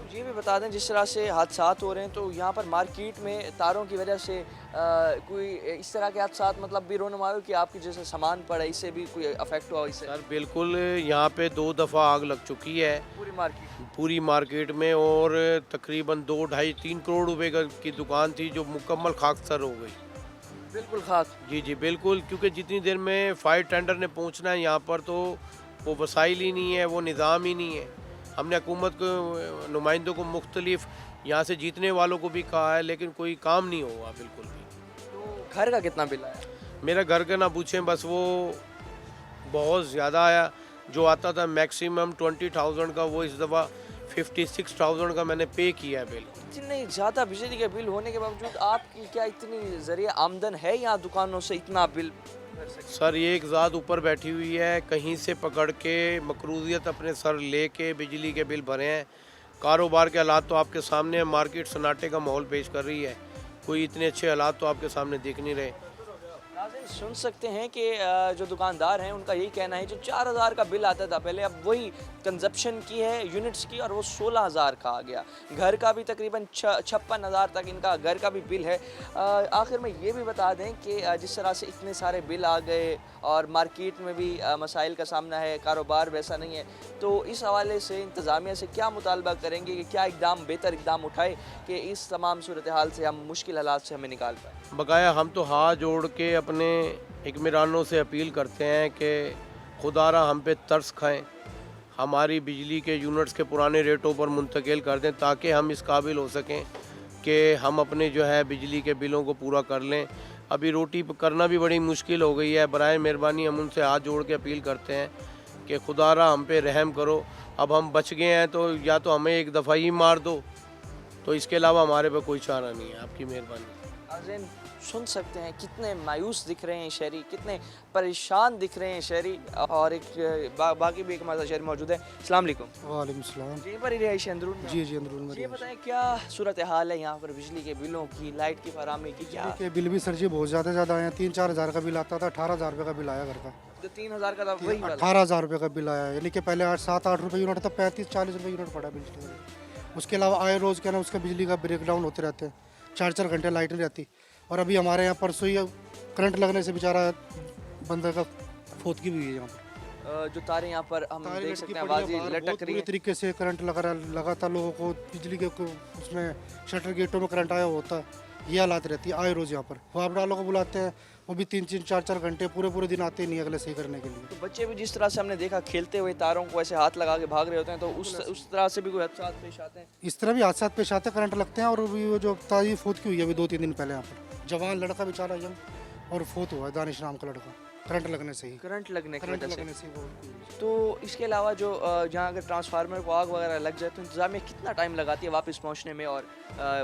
ये भी बता दें जिस तरह से हादसात हो रहे हैं, तो यहाँ पर मार्केट में तारों की वजह से कोई इस तरह के हादसात मतलब भी रोना कि आपकी जैसे सामान पड़ा इससे भी कोई अफेक्ट हुआ इससे? सर बिल्कुल, यहाँ पे 2 दफ़ा आग लग चुकी है पूरी मार्केट में, और तकरीबन 2 ढाई 3 करोड़ रुपए की दुकान थी जो मुकम्मल खाकसर हो गई। बिल्कुल खाक। जी जी बिल्कुल, क्योंकि जितनी देर में फायर टेंडर ने पहुँचना है यहाँ पर, तो वो वसाइल ही नहीं है, वो निज़ाम ही नहीं है। हमने हुकूमत को नुमाइंदों को मुख्तलिफ यहाँ से जीतने वालों को भी कहा है, लेकिन कोई काम नहीं हुआ बिल्कुल भी। तो घर का कितना बिल आया? मेरा घर का ना पूछें, बस वो बहुत ज़्यादा आया। जो आता था मैक्सिमम 20,000 का, वो इस दफ़ा 56,000 का मैंने पे किया है बिल। इतने ज़्यादा बिजली के बिल होने के बावजूद आपकी क्या इतनी ज़रिए आमदन है यहाँ दुकानों से इतना बिल? सर ये एक ज़ात ऊपर बैठी हुई है, कहीं से पकड़ के मकरूजियत अपने सर लेके बिजली के बिल भरे हैं। कारोबार के हालात तो आपके सामने है, मार्केट सन्नाटे का माहौल पेश कर रही है, कोई इतने अच्छे हालात तो आपके सामने दिख नहीं रहे। नाज़रीन सुन सकते हैं कि जो दुकानदार हैं उनका यही कहना है, जो 4000 का बिल आता था पहले, अब वही कंजप्शन की है यूनिट्स की और वो 16000 का आ गया। घर का भी तकरीबन 56,000 तक इनका घर का भी बिल है। आखिर में ये भी बता दें कि जिस तरह से इतने सारे बिल आ गए और मार्केट में भी मसाइल का सामना है, कारोबार वैसा नहीं है, तो इस हवाले से इंतज़ामिया से क्या मुतालबा करेंगे कि क्या इकदाम बेहतर इकदाम उठाए कि इस तमाम सूरत हाल से हम मुश्किल हालात से हमें निकाल पाएँ? बकाया हम तो हाथ जोड़ के अपने इकमिरानों से अपील करते हैं कि खुदारा हम पे तरस खाएं, हमारी बिजली के यूनिट्स के पुराने रेटों पर मुंतकिल कर दें, ताकि हम इस काबिल हो सकें कि हम अपने जो है बिजली के बिलों को पूरा कर लें। अभी रोटी करना भी बड़ी मुश्किल हो गई है। बराए मेहरबानी हम उनसे हाथ जोड़ के अपील करते हैं कि खुदारा हम पे रहम करो। अब हम बच गए हैं तो या तो हमें एक दफ़ा ही मार दो, तो इसके अलावा हमारे पे कोई चारा नहीं है। आपकी मेहरबानी। नाज़रीन सुन सकते हैं कितने मायूस दिख रहे हैं शहरी, कितने परेशान दिख रहे हैं शहरी। और एक बाकी भी एक हमारे शहरी मौजूद है। अस्सलाम वालेकुम। वालेकुम सलाम। यहीं पर ही रहाइश अंदरून में? जी जी अंदरून में। ये बताएं क्या सूरत हाल है यहाँ पर बिजली के बिलों की, लाइट की फराहमी की? क्या के बिल भी सर जी बहुत ज़्यादा आए हैं। 3-4 हज़ार का बिल आता था, 18,000 रुपये का बिल आया घर का। जो 3000 का था वही वाला? 18,000 रुपये का बिल आया, यानी कि पहले 7-8 रुपये यूनिट था, 35-40 रुपये यूनिट पड़ा बिजली का। उसके अलावा आए रोज़ क्या ना उसका बिजली का ब्रेकडाउन होते रहते हैं, 4-4 घंटे लाइट नहीं रहती। और अभी हमारे यहाँ परसों ही करंट लगने से बेचारा बंदे का फौत की भी हुई है यहाँ पर। जो तारें यहाँ पर हम देख सकते हैं आवाज़ी लटक रही है। तरीके से करंट लगा था लोगों को, बिजली के उसमें शटर गेटों में करंट आया होता है। ये हालात रहती है आए रोज़ यहाँ पर। वार्ड वालों को बुलाते हैं, वो भी 3-3 4-4 घंटे पूरे दिन आते नहीं अगले सही करने के लिए। तो बच्चे भी जिस तरह से हमने देखा खेलते हुए तारों को ऐसे हाथ लगा के भाग रहे होते हैं, तो उस तरह से भी कोई हादसा पेश आते हैं? इस तरह भी हादसा पेश आते हैं, करंट लगते हैं। और भी वो जो ताजी फौत की हुई है अभी 2-3 दिन पहले यहाँ पर, जवान लड़का बेचारा यंग और फौत हुआ है, दानिश नाम का लड़का, करंट लगने से ही। करंट लगने की वजह से। वो तो इसके अलावा जो जहाँ अगर ट्रांसफार्मर को आग वगैरह लग जाए तो इंतजामिया कितना टाइम लगाती है वापस पहुँचने में और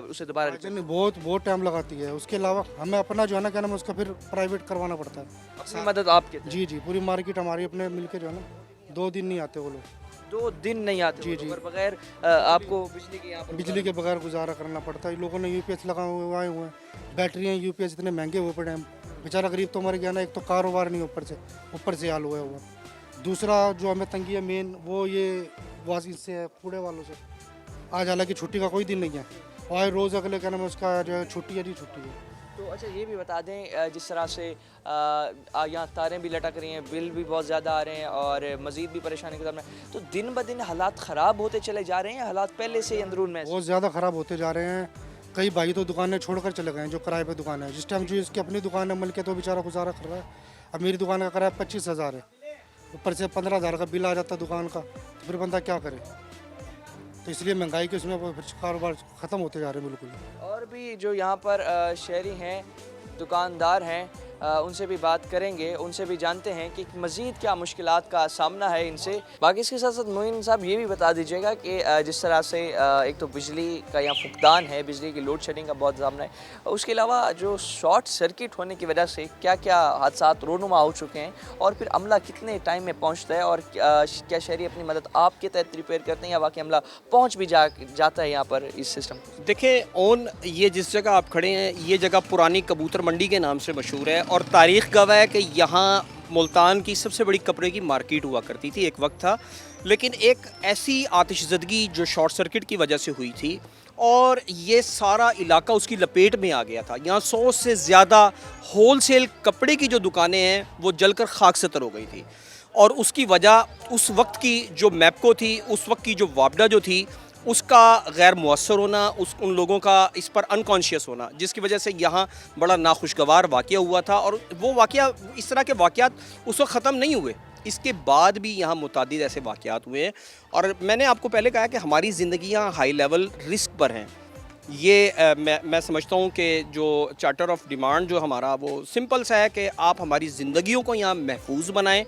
उसे दोबारा? बहुत टाइम लगाती है। उसके अलावा हमें अपना जो है ना क्या नाम उसका फिर प्राइवेट करवाना पड़ता है। अपनी मदद आपके? जी जी, पूरी मार्केट हमारी अपने मिलकर जो है ना 2 दिन नहीं आते वो लोग। 2 दिन नहीं आते? जी जी। बगैर आपको बिजली के यहाँ पर बिजली के बगैर गुजारा करना पड़ता है। लोगों ने यूपीएस लगाए हुए हैं, बैटरियाँ यूपीएस इतने महंगे हुए पड़े हैं, बेचारा गरीब तो मर गया ना। एक तो कारोबार नहीं, ऊपर से हाल हुआ हुआ। दूसरा जो हमें तंगी है मेन, वो ये वासी से है, कूड़े वालों से। आज हालांकि छुट्टी का कोई दिन नहीं है, और रोज़ अगले क्या नाम उसका जो है छुट्टी है जी छुट्टी है। तो अच्छा ये भी बता दें जिस तरह से यहाँ तारें भी लटक रही हैं, बिल भी बहुत ज़्यादा आ रहे हैं और मज़ीद भी परेशानी का सामना है, तो दिन ब दिन हालात ख़राब होते चले जा रहे हैं या हालात पहले से ही अंदरून में? बहुत ज़्यादा ख़राब होते जा रहे हैं। कई भाई तो दुकानें छोड़कर चले गए हैं, जो किराए पे दुकान है। जिस टाइम जो इसकी अपनी दुकान है मल के, तो बेचारा गुजारा कर रहा है। अब मेरी दुकान का किराया 25,000 है, ऊपर से 15,000 का बिल आ जाता है दुकान का, तो फिर बंदा क्या करे। तो इसलिए महंगाई के उसमें फिर कारोबार ख़त्म होते जा रहे हैं बिल्कुल। और भी जो यहाँ पर शहरी हैं, दुकानदार हैं, उनसे भी बात करेंगे, उनसे भी जानते हैं कि मज़ीद क्या मुश्किलात का सामना है इनसे। बाकी इसके साथ साथ मोइन साहब ये भी बता दीजिएगा कि जिस तरह से एक तो बिजली का यहाँ फुकदान है, बिजली की लोड शेडिंग का बहुत सामना है, उसके अलावा जो शॉर्ट सर्किट होने की वजह से क्या क्या हादसात रोनुमा हो चुके हैं, और फिर अमला कितने टाइम में पहुँचता है, और क्या शहरी अपनी मदद आपके तहत रिपेयर करते हैं या बाकी अमला पहुँच भी जाता है यहाँ पर इस सिस्टम। देखिए ऑन ये जिस जगह आप खड़े हैं, ये जगह पुरानी कबूतर मंडी के नाम से मशहूर है और तारीख़ गवाह है कि यहाँ मुल्तान की सबसे बड़ी कपड़े की मार्केट हुआ करती थी, एक वक्त था। लेकिन एक ऐसी आतिशज़दगी जो शॉर्ट सर्किट की वजह से हुई थी और ये सारा इलाका उसकी लपेट में आ गया था। यहाँ 100 से ज़्यादा होलसेल कपड़े की जो दुकानें हैं वो जलकर खाक सतर हो गई थी, और उसकी वजह उस वक्त की जो मैपको थी, उस वक्त की जो वापडा जो थी, उसका गैर मुअस्सर होना, उन लोगों का इस पर अनकॉन्शियस होना, जिसकी वजह से यहाँ बड़ा नाखुशगवार वाक़या हुआ था। और वो वाक़या, इस तरह के वाक़यात उस वक्त ख़त्म नहीं हुए, इसके बाद भी यहाँ मुतादिद ऐसे वाक़यात हुए हैं। और मैंने आपको पहले कहा कि हमारी ज़िंदगियाँ हाई लेवल रिस्क पर हैं। ये मैं समझता हूँ कि जो चार्टर ऑफ डिमांड जो हमारा, वो सिंपल सा है कि आप हमारी ज़िंदगियों को यहाँ महफूज बनाएं।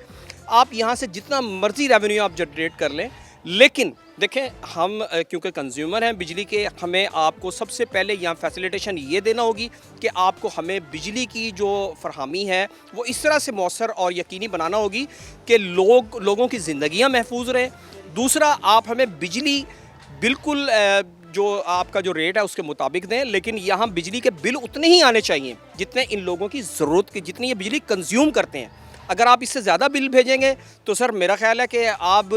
आप यहाँ से जितना मर्ज़ी रेवेन्यू आप जनरेट कर लें, लेकिन देखें हम क्योंकि कंज्यूमर हैं बिजली के, हमें आपको सबसे पहले यहाँ फैसिलिटेशन ये देना होगी कि आपको हमें बिजली की जो फरहमी है वो इस तरह से मौसर और यकीनी बनाना होगी कि लोगों की ज़िंदगियाँ महफूज रहें। दूसरा, आप हमें बिजली बिल्कुल जो आपका जो रेट है उसके मुताबिक दें, लेकिन यहाँ बिजली के बिल उतने ही आने चाहिए जितने इन लोगों की ज़रूरत की, जितनी ये बिजली कंज्यूम करते हैं। अगर आप इससे ज़्यादा बिल भेजेंगे तो सर मेरा ख्याल है कि आप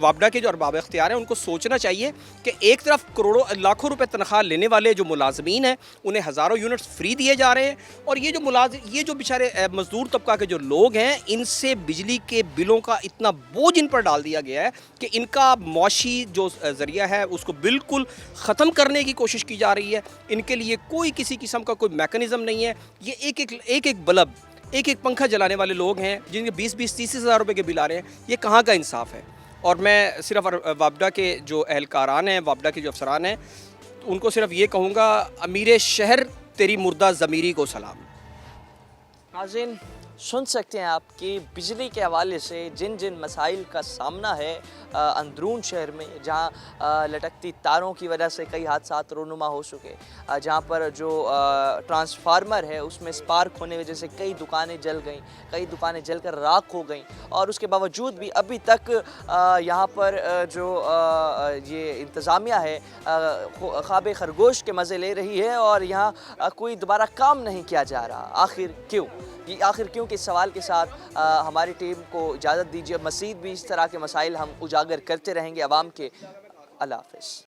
वापडा के जो अरबाब इख्तियार हैं उनको सोचना चाहिए कि एक तरफ करोड़ों लाखों रुपए तनख्वाह लेने वाले जो मुलाजमीन हैं उन्हें हज़ारों यूनिट्स फ्री दिए जा रहे हैं, और ये जो बेचारे मज़दूर तबका के जो लोग हैं, इनसे बिजली के बिलों का इतना बोझ इन पर डाल दिया गया है कि इनका मौशी जो ज़रिया है उसको बिल्कुल ख़त्म करने की कोशिश की जा रही है। इनके लिए कोई किसी किस्म का कोई मैकेनिज़्म नहीं है। ये एक बल्ब, एक पंखा जलाने वाले लोग हैं जिनके 20-20, 30 हज़ार रुपये के बिल आ रहे हैं। ये कहाँ का इंसाफ है। और मैं सिर्फ वापडा के जो एहलकारान हैं, वापडा के जो अफसरान हैं, उनको सिर्फ ये कहूँगा, अमीर शहर तेरी मुर्दा ज़मीरी को सलाम। नाज़रीन, सुन सकते हैं आप कि बिजली के हवाले से जिन जिन मसाइल का सामना है अंदरून शहर में, जहाँ लटकती तारों की वजह से कई हादसात रोनुमा हो चुके, जहाँ पर जो ट्रांसफार्मर है उसमें स्पार्क होने की वजह से कई दुकानें जल गईं, कई दुकानें जलकर राख हो गईं, और उसके बावजूद भी अभी तक यहाँ पर जो ये इंतज़ामिया है ख्वाब खरगोश के मज़े ले रही है, और यहाँ कोई दोबारा काम नहीं किया जा रहा। आखिर क्यों? ये आखिर क्यों के सवाल के साथ हमारी टीम को इजाज़त दीजिए। मज़ीद भी इस तरह के मसाइल हम उजागर करते रहेंगे आवाम के। अल्लाह हाफ़िज़।